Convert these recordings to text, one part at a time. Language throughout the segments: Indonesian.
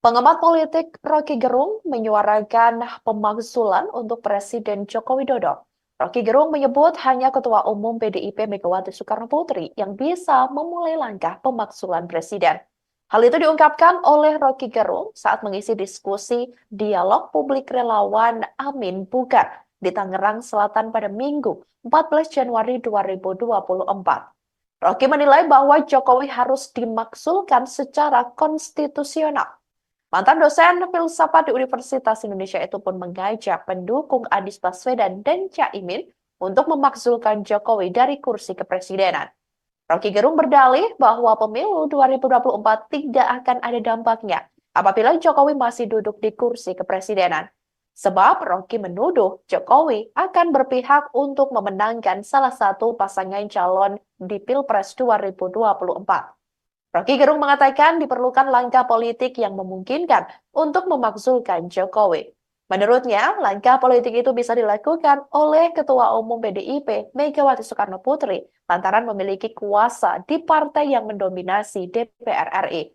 Pengamat politik Rocky Gerung menyuarakan pemakzulan untuk Presiden Joko Widodo. Rocky Gerung menyebut hanya Ketua Umum PDIP Megawati Soekarno Putri yang bisa memulai langkah pemakzulan Presiden. Hal itu diungkapkan oleh Rocky Gerung saat mengisi diskusi dialog publik relawan Amin Bugar di Tangerang Selatan pada Minggu 14 Januari 2024. Rocky menilai bahwa Jokowi harus dimaksulkan secara konstitusional. Mantan dosen filsafat di Universitas Indonesia itu pun mengajak pendukung Anies Baswedan dan Caimin untuk memakzulkan Jokowi dari kursi kepresidenan. Rocky Gerung berdalih bahwa pemilu 2024 tidak akan ada dampaknya apabila Jokowi masih duduk di kursi kepresidenan. Sebab Rocky menuduh Jokowi akan berpihak untuk memenangkan salah satu pasangan calon di Pilpres 2024. Rocky Gerung mengatakan diperlukan langkah politik yang memungkinkan untuk memakzulkan Jokowi. Menurutnya, langkah politik itu bisa dilakukan oleh Ketua Umum PDIP Megawati Soekarno Putri lantaran memiliki kuasa di partai yang mendominasi DPR RI.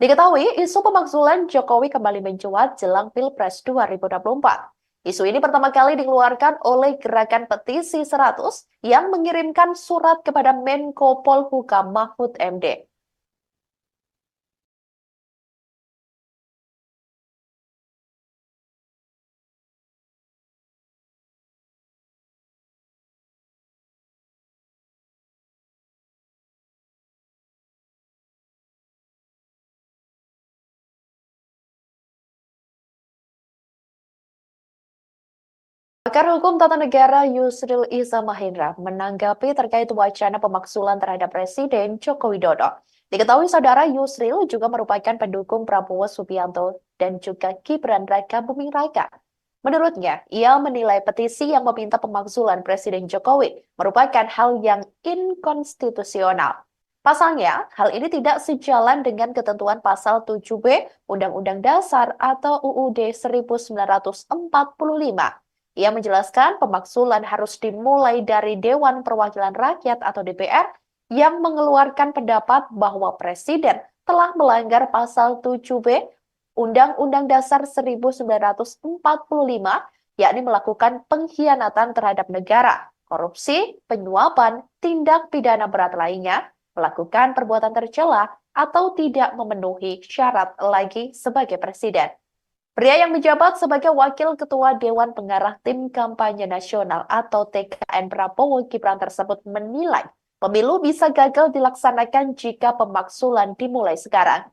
Diketahui, isu pemakzulan Jokowi kembali mencuat jelang Pilpres 2024. Isu ini pertama kali dikeluarkan oleh Gerakan Petisi 100 yang mengirimkan surat kepada Menko Polhukam Mahfud MD. Pakar Hukum Tata Negara Yusril Iza Mahendra menanggapi terkait wacana pemaksulan terhadap Presiden Joko Widodo. Diketahui saudara Yusril juga merupakan pendukung Prabowo Subianto dan juga Gibran Raka Buming Raka. Menurutnya, ia menilai petisi yang meminta pemakzulan Presiden Jokowi merupakan hal yang inkonstitusional. Pasalnya, hal ini tidak sejalan dengan ketentuan pasal 7B Undang-Undang Dasar atau UUD 1945. Ia menjelaskan pemaksulan harus dimulai dari Dewan Perwakilan Rakyat atau DPR yang mengeluarkan pendapat bahwa Presiden telah melanggar pasal 7B Undang-Undang Dasar 1945, yakni melakukan pengkhianatan terhadap negara, korupsi, penyuapan, tindak pidana berat lainnya, melakukan perbuatan tercela, atau tidak memenuhi syarat lagi sebagai presiden. Pria yang menjabat sebagai Wakil Ketua Dewan Pengarah Tim Kampanye Nasional atau TKN Prabowo Gibran tersebut menilai pemilu bisa gagal dilaksanakan jika pemaksulan dimulai sekarang.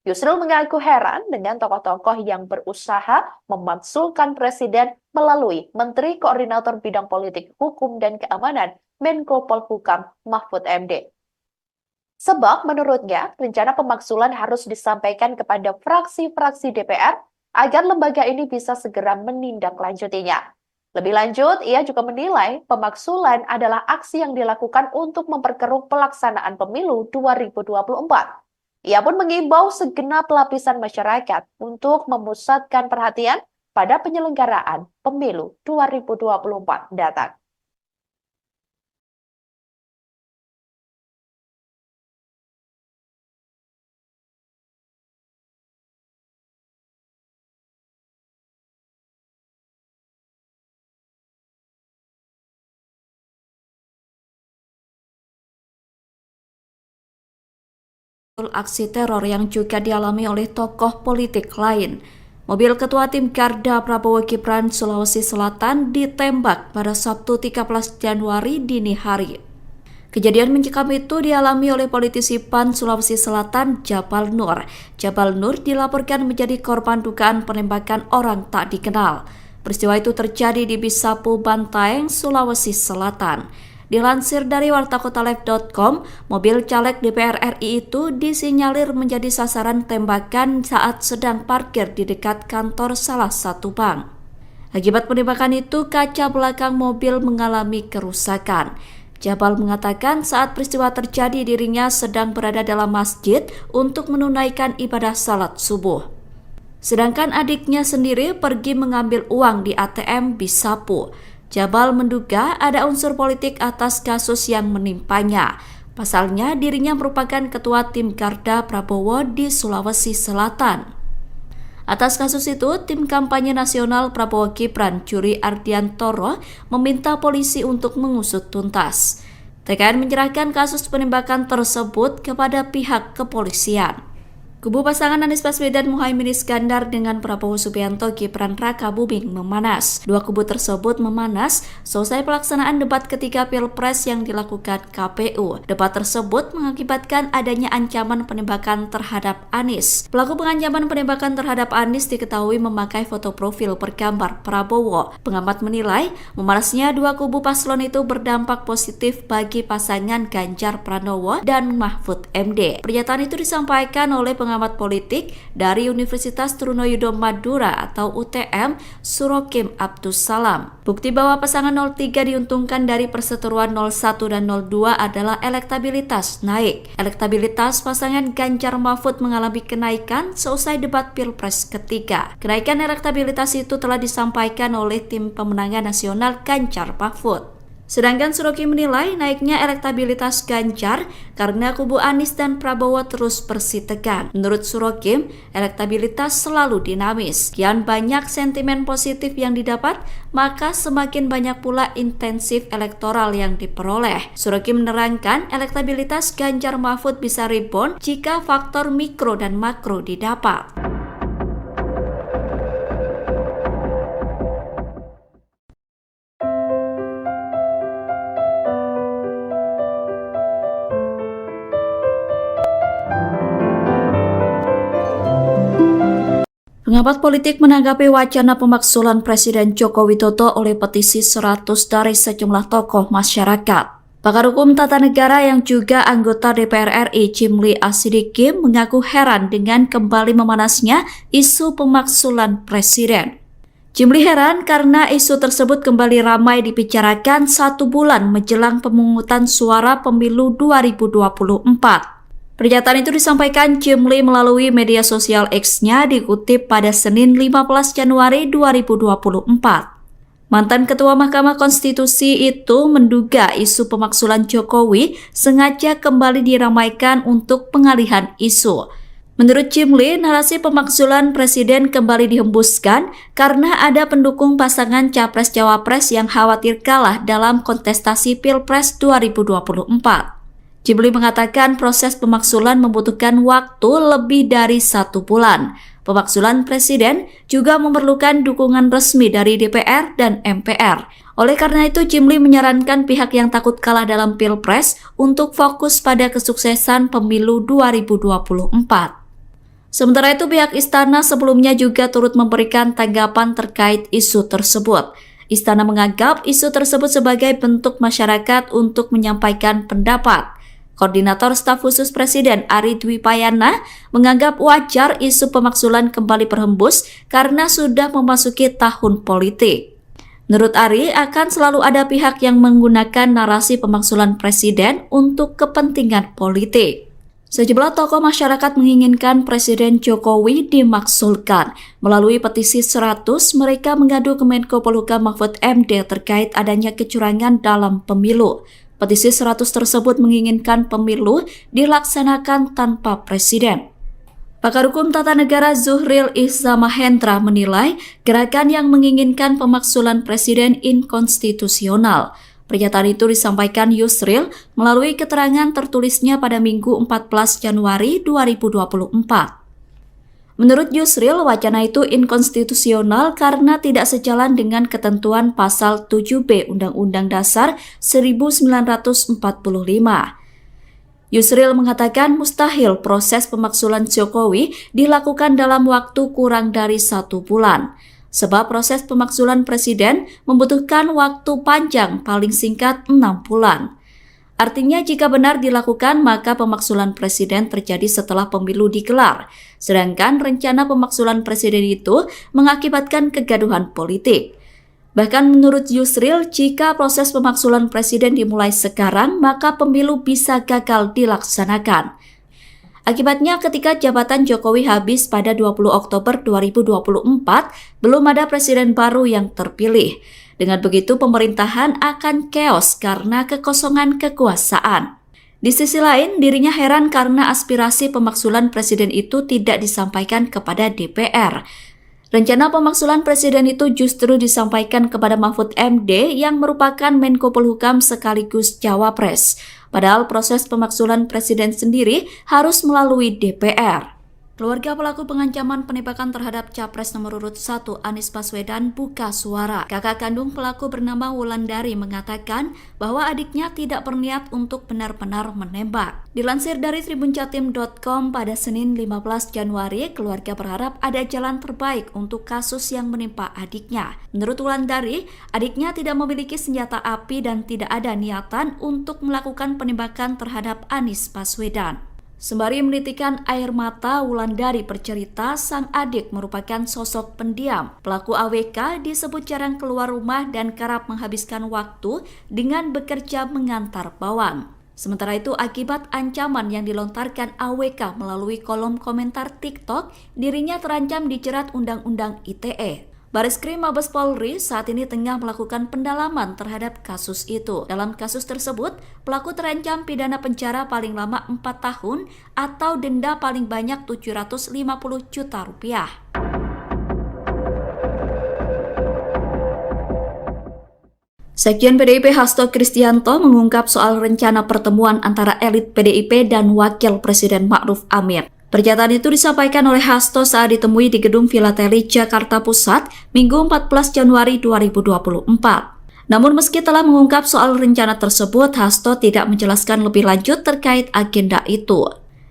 Yusril mengaku heran dengan tokoh-tokoh yang berusaha memaksulkan presiden melalui Menteri Koordinator Bidang Politik, Hukum, dan Keamanan Menko Polhukam Mahfud MD. Sebab menurutnya, rencana pemaksulan harus disampaikan kepada fraksi-fraksi DPR agar lembaga ini bisa segera menindaklanjutinya. Lebih lanjut, ia juga menilai pemaksulan adalah aksi yang dilakukan untuk memperkeruh pelaksanaan pemilu 2024. Ia pun mengimbau segenap lapisan masyarakat untuk memusatkan perhatian pada penyelenggaraan pemilu 2024 datang. Aksi teror yang juga dialami oleh tokoh politik lain. Mobil Ketua Tim Garda Prabowo Gibran Sulawesi Selatan ditembak pada Sabtu 13 Januari dini hari. Kejadian mencekam itu dialami oleh politisi PAN Sulawesi Selatan Jabal Nur. Jabal Nur dilaporkan menjadi korban dugaan penembakan orang tak dikenal. Peristiwa itu terjadi di Bisapu, Bantaeng, Sulawesi Selatan. Dilansir dari wartakotalive.com, mobil caleg DPR RI itu disinyalir menjadi sasaran tembakan saat sedang parkir di dekat kantor salah satu bank. Akibat penembakan itu, kaca belakang mobil mengalami kerusakan. Jabal mengatakan saat peristiwa terjadi dirinya sedang berada dalam masjid untuk menunaikan ibadah salat subuh. Sedangkan adiknya sendiri pergi mengambil uang di ATM Bisapu. Jabal menduga ada unsur politik atas kasus yang menimpanya. Pasalnya, dirinya merupakan ketua tim Garda Prabowo di Sulawesi Selatan. Atas kasus itu, tim kampanye nasional Prabowo Gibran, Juri Ardiantoro, meminta polisi untuk mengusut tuntas. TKN menyerahkan kasus penembakan tersebut kepada pihak kepolisian. Kubu pasangan Anies Baswedan Muhaimin Iskandar dengan Prabowo Subianto Gibran Rakabuming memanas. Dua kubu tersebut memanas selesai pelaksanaan debat ketiga Pilpres yang dilakukan KPU. Debat tersebut mengakibatkan adanya ancaman penembakan terhadap Anies. Pelaku pengancaman penembakan terhadap Anies diketahui memakai foto profil bergambar Prabowo. Pengamat menilai, memanasnya dua kubu paslon itu berdampak positif bagi pasangan Ganjar Pranowo dan Mahfud MD. Pernyataan itu disampaikan oleh pengamat politik dari Universitas Trunoyodo Madura atau UTM, Surokim Abdus Salam. Bukti bahwa pasangan 03 diuntungkan dari perseteruan 01 dan 02 adalah elektabilitas naik. Elektabilitas pasangan Ganjar Mahfud mengalami kenaikan seusai debat Pilpres ketiga. Kenaikan elektabilitas itu telah disampaikan oleh tim pemenangan nasional Ganjar Mahfud. Sedangkan Suroki menilai naiknya elektabilitas Ganjar karena kubu Anies dan Prabowo terus bersitekan. Menurut Surokim, elektabilitas selalu dinamis. Kian banyak sentimen positif yang didapat, maka semakin banyak pula intensif elektoral yang diperoleh. Surokim menerangkan elektabilitas Ganjar Mahfud bisa rebound jika faktor mikro dan makro didapat. Pengamat politik menanggapi wacana pemakzulan Presiden Joko Widodo oleh petisi 100 dari sejumlah tokoh masyarakat. Pakar hukum tata negara yang juga anggota DPR RI Jimli Asidikim mengaku heran dengan kembali memanasnya isu pemakzulan Presiden. Jimli heran karena isu tersebut kembali ramai dibicarakan 1 bulan menjelang pemungutan suara pemilu 2024. Pernyataan itu disampaikan Jimli melalui media sosial X-nya dikutip pada Senin 15 Januari 2024. Mantan Ketua Mahkamah Konstitusi itu menduga isu pemakzulan Jokowi sengaja kembali diramaikan untuk pengalihan isu. Menurut Jimli, narasi pemakzulan Presiden kembali dihembuskan karena ada pendukung pasangan Capres-Cawapres yang khawatir kalah dalam kontestasi Pilpres 2024. Jimli mengatakan proses pemakzulan membutuhkan waktu lebih dari 1 bulan. Pemakzulan Presiden juga memerlukan dukungan resmi dari DPR dan MPR. Oleh karena itu, Jimli menyarankan pihak yang takut kalah dalam Pilpres untuk fokus pada kesuksesan pemilu 2024. Sementara itu, pihak Istana sebelumnya juga turut memberikan tanggapan terkait isu tersebut. Istana menganggap isu tersebut sebagai bentuk masyarakat untuk menyampaikan pendapat. Koordinator Staf Khusus Presiden Ari Dwi Payana menganggap wajar isu pemakzulan kembali berhembus karena sudah memasuki tahun politik. Menurut Ari, akan selalu ada pihak yang menggunakan narasi pemakzulan Presiden untuk kepentingan politik. Sejumlah tokoh masyarakat menginginkan Presiden Jokowi dimakzulkan. Melalui petisi 100, mereka mengadu ke Menko Polhukam Mahfud MD terkait adanya kecurangan dalam pemilu. Petisi 100 tersebut menginginkan pemilu dilaksanakan tanpa presiden. Pakar hukum tata negara Zuhril Ihza Mahendra menilai gerakan yang menginginkan pemakzulan presiden inkonstitusional. Pernyataan itu disampaikan Yusril melalui keterangan tertulisnya pada Minggu 14 Januari 2024. Menurut Yusril, wacana itu inkonstitusional karena tidak sejalan dengan ketentuan pasal 7B Undang-Undang Dasar 1945. Yusril mengatakan mustahil proses pemakzulan Jokowi dilakukan dalam waktu kurang dari 1 bulan. Sebab proses pemakzulan presiden membutuhkan waktu panjang paling singkat 6 bulan. Artinya jika benar dilakukan maka pemakzulan presiden terjadi setelah pemilu digelar. Sedangkan rencana pemakzulan presiden itu mengakibatkan kegaduhan politik. Bahkan menurut Yusril, jika proses pemakzulan presiden dimulai sekarang maka pemilu bisa gagal dilaksanakan. Akibatnya ketika jabatan Jokowi habis pada 20 Oktober 2024, belum ada presiden baru yang terpilih. Dengan begitu pemerintahan akan keos karena kekosongan kekuasaan. Di sisi lain, dirinya heran karena aspirasi pemaksulan presiden itu tidak disampaikan kepada DPR. Rencana pemaksulan presiden itu justru disampaikan kepada Mahfud MD yang merupakan Menko Polhukam sekaligus Cawapres. Padahal proses pemaksulan presiden sendiri harus melalui DPR. Keluarga pelaku pengancaman penembakan terhadap Capres nomor urut 1 Anies Baswedan buka suara. Kakak kandung pelaku bernama Wulandari mengatakan bahwa adiknya tidak berniat untuk benar-benar menembak. Dilansir dari tribunjatim.com pada Senin 15 Januari, keluarga berharap ada jalan terbaik untuk kasus yang menimpa adiknya. Menurut Wulandari, adiknya tidak memiliki senjata api dan tidak ada niatan untuk melakukan penembakan terhadap Anies Baswedan. Sembari menitikan air mata, Wulandari bercerita sang adik merupakan sosok pendiam. Pelaku AWK disebut jarang keluar rumah dan kerap menghabiskan waktu dengan bekerja mengantar bawang. Sementara itu, akibat ancaman yang dilontarkan AWK melalui kolom komentar TikTok, dirinya terancam dijerat Undang-Undang ITE. Bareskrim Mabes Polri saat ini tengah melakukan pendalaman terhadap kasus itu. Dalam kasus tersebut, pelaku terancam pidana penjara paling lama 4 tahun atau denda paling banyak 750 juta rupiah. Sekjen PDIP Hasto Kristianto mengungkap soal rencana pertemuan antara elit PDIP dan Wakil Presiden Ma'ruf Amin. Pernyataan itu disampaikan oleh Hasto saat ditemui di Gedung Filateli, Jakarta Pusat, Minggu 14 Januari 2024. Namun meski telah mengungkap soal rencana tersebut, Hasto tidak menjelaskan lebih lanjut terkait agenda itu.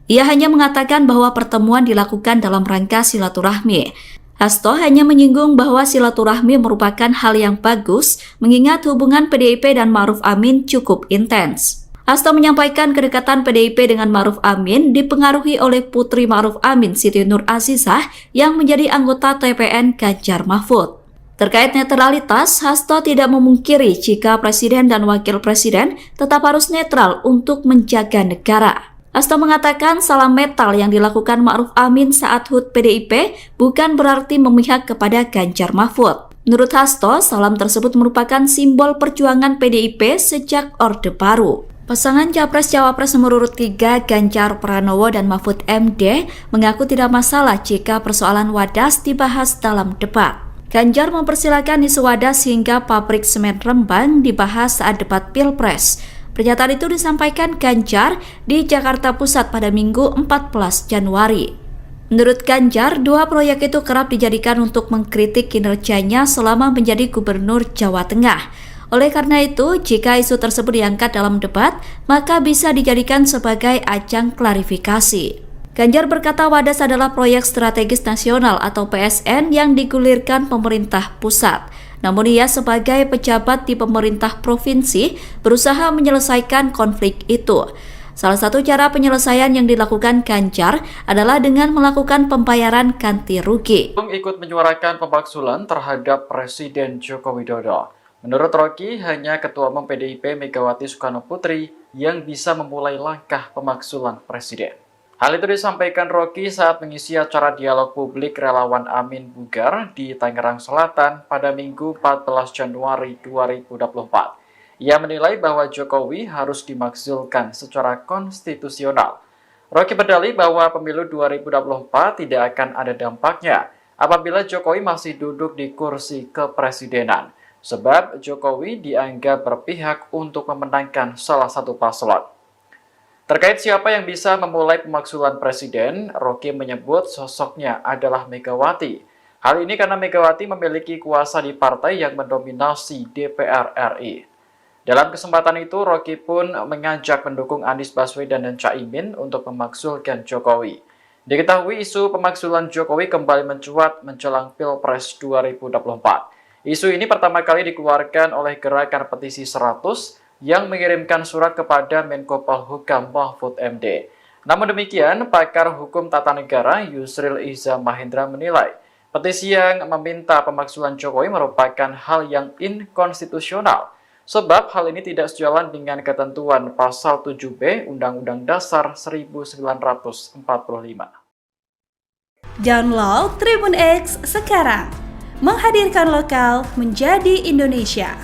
Ia hanya mengatakan bahwa pertemuan dilakukan dalam rangka silaturahmi. Hasto hanya menyinggung bahwa silaturahmi merupakan hal yang bagus, mengingat hubungan PDIP dan Ma'ruf Amin cukup intens. Hasto menyampaikan kedekatan PDIP dengan Ma'ruf Amin dipengaruhi oleh putri Ma'ruf Amin, Siti Nur Azizah, yang menjadi anggota TPN Ganjar Mahfud. Terkait netralitas, Hasto tidak memungkiri jika presiden dan wakil presiden tetap harus netral untuk menjaga negara. Hasto mengatakan salam metal yang dilakukan Ma'ruf Amin saat HUT PDIP bukan berarti memihak kepada Ganjar Mahfud. Menurut Hasto, salam tersebut merupakan simbol perjuangan PDIP sejak Orde Baru. Pasangan Capres-Cawapres nomor urut 3 Ganjar Pranowo dan Mahfud MD mengaku tidak masalah jika persoalan Wadas dibahas dalam debat. Ganjar mempersilahkan isu Wadas hingga pabrik semen Rembang dibahas saat debat Pilpres. Pernyataan itu disampaikan Ganjar di Jakarta Pusat pada Minggu 14 Januari. Menurut Ganjar, dua proyek itu kerap dijadikan untuk mengkritik kinerjanya selama menjadi Gubernur Jawa Tengah. Oleh karena itu, jika isu tersebut diangkat dalam debat, maka bisa dijadikan sebagai ajang klarifikasi. Ganjar berkata Wadas adalah proyek strategis nasional atau PSN yang digulirkan pemerintah pusat. Namun ia sebagai pejabat di pemerintah provinsi berusaha menyelesaikan konflik itu. Salah satu cara penyelesaian yang dilakukan Ganjar adalah dengan melakukan pembayaran ganti rugi. Ikut menyuarakan pemaksulan terhadap Presiden Joko Widodo. Menurut Rocky, hanya Ketua Umum PDIP Megawati Soekarno Putri yang bisa memulai langkah pemaksulan Presiden. Hal itu disampaikan Rocky saat mengisi acara dialog publik relawan Amin Bugar di Tangerang Selatan pada Minggu 14 Januari 2024. Ia menilai bahwa Jokowi harus dimakzulkan secara konstitusional. Rocky berdalih bahwa pemilu 2024 tidak akan ada dampaknya apabila Jokowi masih duduk di kursi kepresidenan. Sebab Jokowi dianggap berpihak untuk memenangkan salah satu paslon. Terkait siapa yang bisa memulai pemaksulan presiden, Rocky menyebut sosoknya adalah Megawati. Hal ini karena Megawati memiliki kuasa di partai yang mendominasi DPR RI. Dalam kesempatan itu, Rocky pun mengajak pendukung Anies Baswedan dan Caimin untuk memaksulkan Jokowi. Diketahui isu pemaksulan Jokowi kembali mencuat menjelang Pilpres 2024. Isu ini pertama kali dikeluarkan oleh Gerakan Petisi 100 yang mengirimkan surat kepada Menko Polhukam Mahfud MD. Namun demikian, pakar hukum tata negara Yusril Iza Mahendra menilai petisi yang meminta pemaksulan Jokowi merupakan hal yang inkonstitusional, sebab hal ini tidak sejalan dengan ketentuan Pasal 7B Undang-Undang Dasar 1945. Download Tribun X sekarang. Menghadirkan lokal menjadi Indonesia.